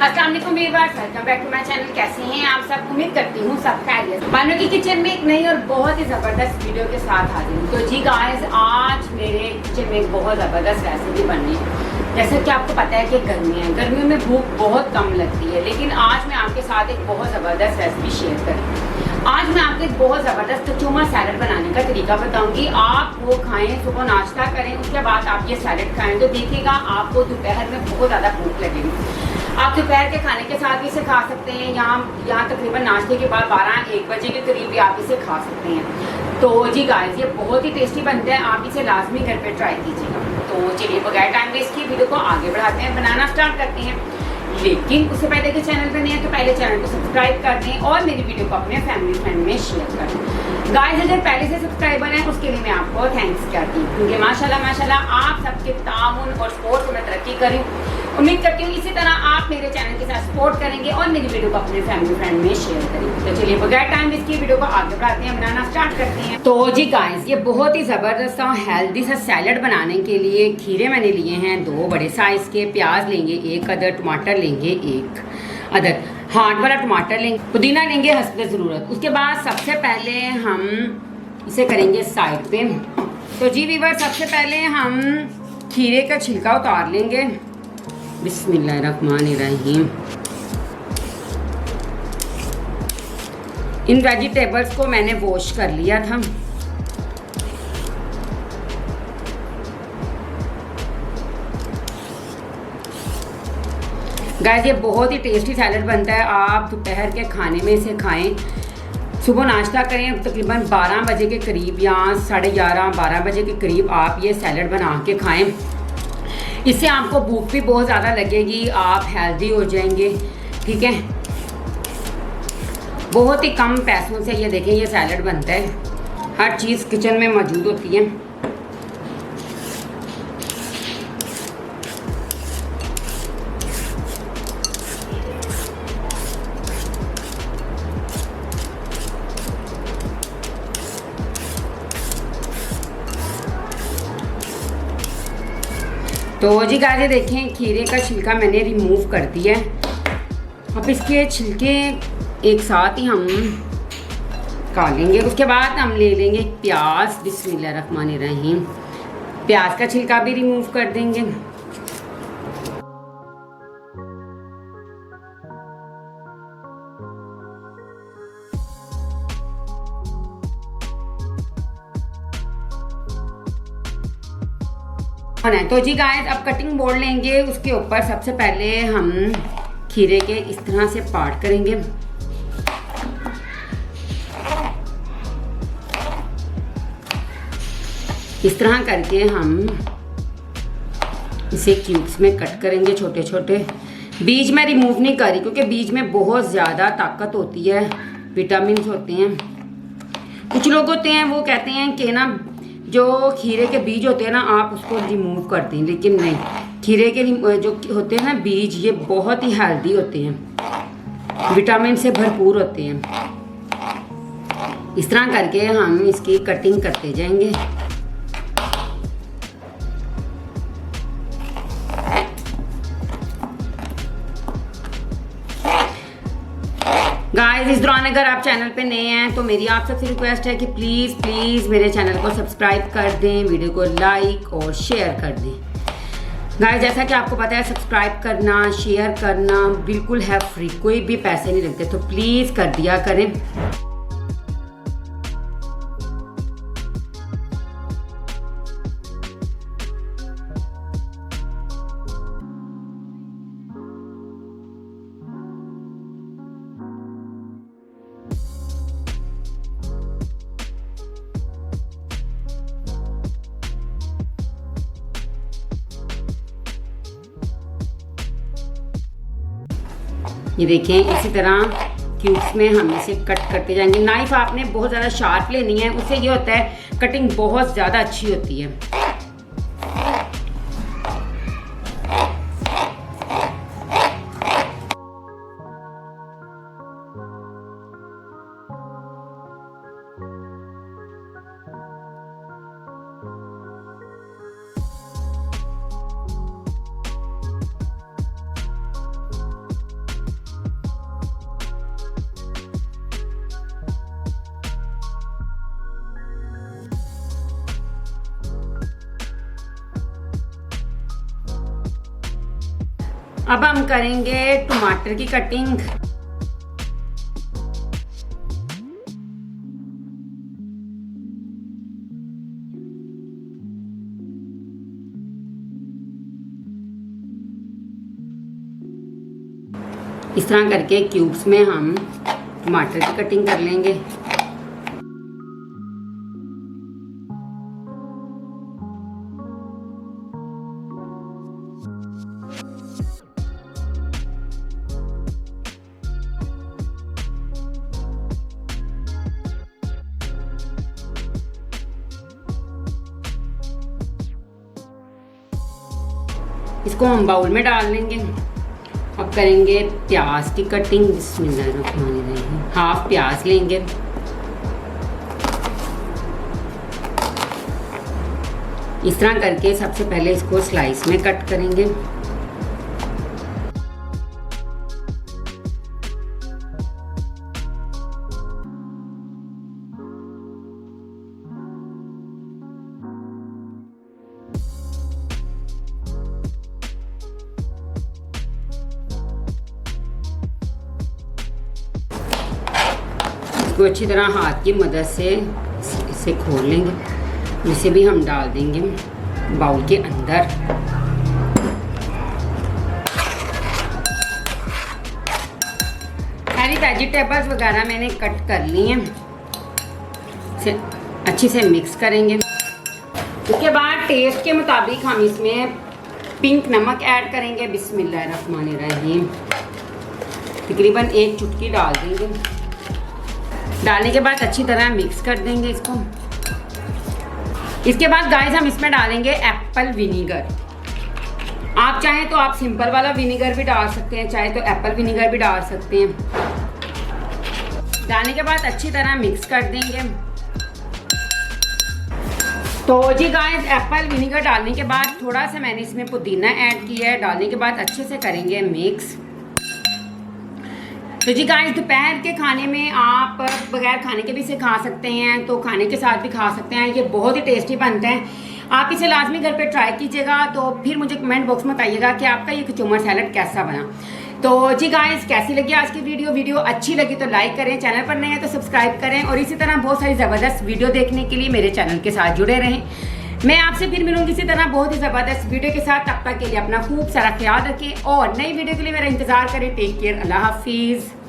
अस्सलाम वालेकुम viewers, welcome back to my channel. कैसे हैं आप सब? उम्मीद करती हूँ सब खैरियत। बानो की किचन में एक नई और बहुत ही ज़बरदस्त वीडियो के साथ हाजिर हूँ। तो जी गाइस, आज मेरे किचन में एक बहुत ज़बरदस्त रेसिपी बननी है। जैसे कि आपको पता है कि गर्मियाँ हैं, गर्मियों में भूख बहुत कम लगती है, लेकिन आज मैं आपके साथ एक बहुत ज़बरदस्त रेसिपी शेयर करूँ। आज मैं आपको एक बहुत ज़बरदस्त कचूमा सैलड बनाने का तरीका बताऊंगी। आप वो खाएं, सुबह नाश्ता करें, उसके बाद आप ये सैलड खाएं तो देखिएगा आपको दोपहर में बहुत ज़्यादा भूख लगेगी। आप दोपहर के खाने के साथ भी इसे खा सकते हैं। यहाँ तकरीबन नाश्ते के बाद 12-1 बजे के करीब भी आप इसे खा सकते हैं। तो जी गाइस, ये बहुत ही टेस्टी बनता है, आप इसे लाजमी घर पे ट्राई कीजिएगा। तो चलिए बगैर टाइम वेस्ट किए वीडियो को आगे बढ़ाते हैं, बनाना स्टार्ट करते हैं। लेकिन उससे पहले कि चैनल पर नहीं है तो पहले चैनल को सब्सक्राइब कर दें और मेरी वीडियो को अपने फैमिली फ्रेंड में शेयर कर दें। गाइस, अगर पहले से सब्सक्राइबर हैं उसके लिए मैं आपको थैंक्स करती हूँ, क्योंकि माशाल्लाह आप सबके ताउन और सपोर्ट से मैं तरक्की करूँ। उम्मीद करती हूँ इसी तरह आप मेरे चैनल के साथ सपोर्ट करेंगे और मेरी वीडियो को अपने फैमिली फ्रेंड में शेयर करेंगे। तो चलिए बगैर टाइम इसकी वीडियो को आगे बढ़ाते हैं, बनाना स्टार्ट करते हैं। तो जी गाइस, ये बहुत ही ज़बरदस्त और हेल्दी सा सैलड बनाने के लिए खीरे मैंने लिए हैं 2 बड़े साइज़ के, प्याज लेंगे 1 अदद, टमाटर लेंगे 1 अदद, हार्ड वाला टमाटर लेंगे, पुदीना लेंगे हस्ब ज़रूरत। उसके बाद सबसे पहले हम इसे करेंगे साइड पे। तो जी वीवर, सबसे पहले हम खीरे का छिलका उतार लेंगे। बिस्मिल्लाहिर्रहमानिर्रहीम। इन वेजिटेबल्स को मैंने वॉश कर लिया था। गाइस, ये बहुत ही टेस्टी सैलड बनता है, आप दोपहर के खाने में इसे खाएं। सुबह नाश्ता करें, तकरीबन 12 बजे के करीब या 11:30-12 बजे के करीब आप ये सैलड बना के खाएं। इससे आपको भूख भी बहुत ज़्यादा लगेगी, आप हेल्दी हो जाएंगे। ठीक है, बहुत ही कम पैसों से ये देखें ये सैलड बनता है, हर चीज़ किचन में मौजूद होती है। तो जी गाइस, ये देखें खीरे का छिलका मैंने रिमूव कर दिया है। अब इसके छिलके एक साथ ही हम काट लेंगे। उसके बाद हम ले लेंगे प्याज, बिस्मिल्लाहिर्रहमानिर्रहीम। प्याज का छिलका भी रिमूव कर देंगे। तो जी गाइस, अब कटिंग बोर्ड लेंगे, उसके ऊपर सबसे पहले हम खीरे के इस तरह से पार्ट करेंगे। इस तरह करके हम इसे क्यूब्स में कट करेंगे, छोटे छोटे। बीज में रिमूव नहीं करी क्योंकि बीज में बहुत ज़्यादा ताकत होती है, विटामिन होते हैं। कुछ लोग होते हैं वो कहते हैं कि ना जो खीरे के बीज होते हैं ना आप उसको रिमूव कर दें, लेकिन नहीं, खीरे के जो होते हैं ना बीज, ये बहुत ही हेल्दी होते हैं, विटामिन से भरपूर होते हैं। इस तरह करके हम इसकी कटिंग करते जाएंगे। गाइस, इस दौरान अगर आप चैनल पे नए हैं तो मेरी आप सबसे रिक्वेस्ट है कि प्लीज़ मेरे चैनल को सब्सक्राइब कर दें, वीडियो को लाइक और शेयर कर दें। गाइस, जैसा कि आपको पता है सब्सक्राइब करना, शेयर करना बिल्कुल है फ्री, कोई भी पैसे नहीं लगते, तो प्लीज़ कर दिया करें। ये देखें, इसी तरह क्यूब्स में हम इसे कट करते जाएंगे। नाइफ आपने बहुत ज़्यादा शार्प लेनी है, उससे ये होता है कटिंग बहुत ज़्यादा अच्छी होती है। अब हम करेंगे टमाटर की कटिंग। इस तरह करके क्यूब्स में हम टमाटर की कटिंग कर लेंगे। इसको हम बाउल में डाल लेंगे। अब करेंगे प्याज की कटिंग। बिस्मिल्लाहिर्रहमानिर्रहीम। हाफ प्याज लेंगे। इस तरह करके सबसे पहले इसको स्लाइस में कट करेंगे। इसको अच्छी तरह हाथ की मदद से इसे खोल लेंगे। इसे भी हम डाल देंगे बाउल के अंदर। सारी वेजिटेबल्स वगैरह मैंने कट कर ली हैं। इसे अच्छी से मिक्स करेंगे। उसके बाद टेस्ट के मुताबिक हम इसमें पिंक नमक ऐड करेंगे। बिस्मिल्लाहिर्रहमानिर्रहीम। तकरीबन 1 चुटकी डाल देंगे। डालने के बाद अच्छी तरह मिक्स कर देंगे इसको। इसके बाद गाइस हम इसमें डालेंगे एप्पल विनीगर। आप चाहें तो आप सिंपल वाला विनीगर भी डाल सकते हैं, चाहे तो एप्पल विनीगर भी डाल सकते हैं। डालने के बाद अच्छी तरह मिक्स कर देंगे। तो जी गाइस एप्पल विनीगर डालने के बाद थोड़ा सा मैंने इसमें पुदीना ऐड किया है। डालने के बाद अच्छे से करेंगे मिक्स। तो जी गाइस दोपहर के खाने में आप बगैर खाने के भी इसे खा सकते हैं, तो खाने के साथ भी खा सकते हैं। ये बहुत ही टेस्टी बनते हैं। आप इसे लाजमी घर पे ट्राई कीजिएगा। तो फिर मुझे कमेंट बॉक्स में बताइएगा कि आपका ये कचुम्बर सैलड कैसा बना। तो जी गाइस कैसी लगी आज की वीडियो अच्छी लगी तो लाइक करें, चैनल पर नए हैं तो सब्सक्राइब करें और इसी तरह बहुत सारी ज़बरदस्त वीडियो देखने के लिए मेरे चैनल के साथ जुड़े रहें। मैं आपसे फिर मिलूंगी इसी तरह बहुत ही ज़बरदस्त वीडियो के साथ। तब तक के लिए अपना खूब सारा ख्याल रखें और नई वीडियो के लिए मेरा इंतजार करें। Take care. अल्लाह हाफिज़।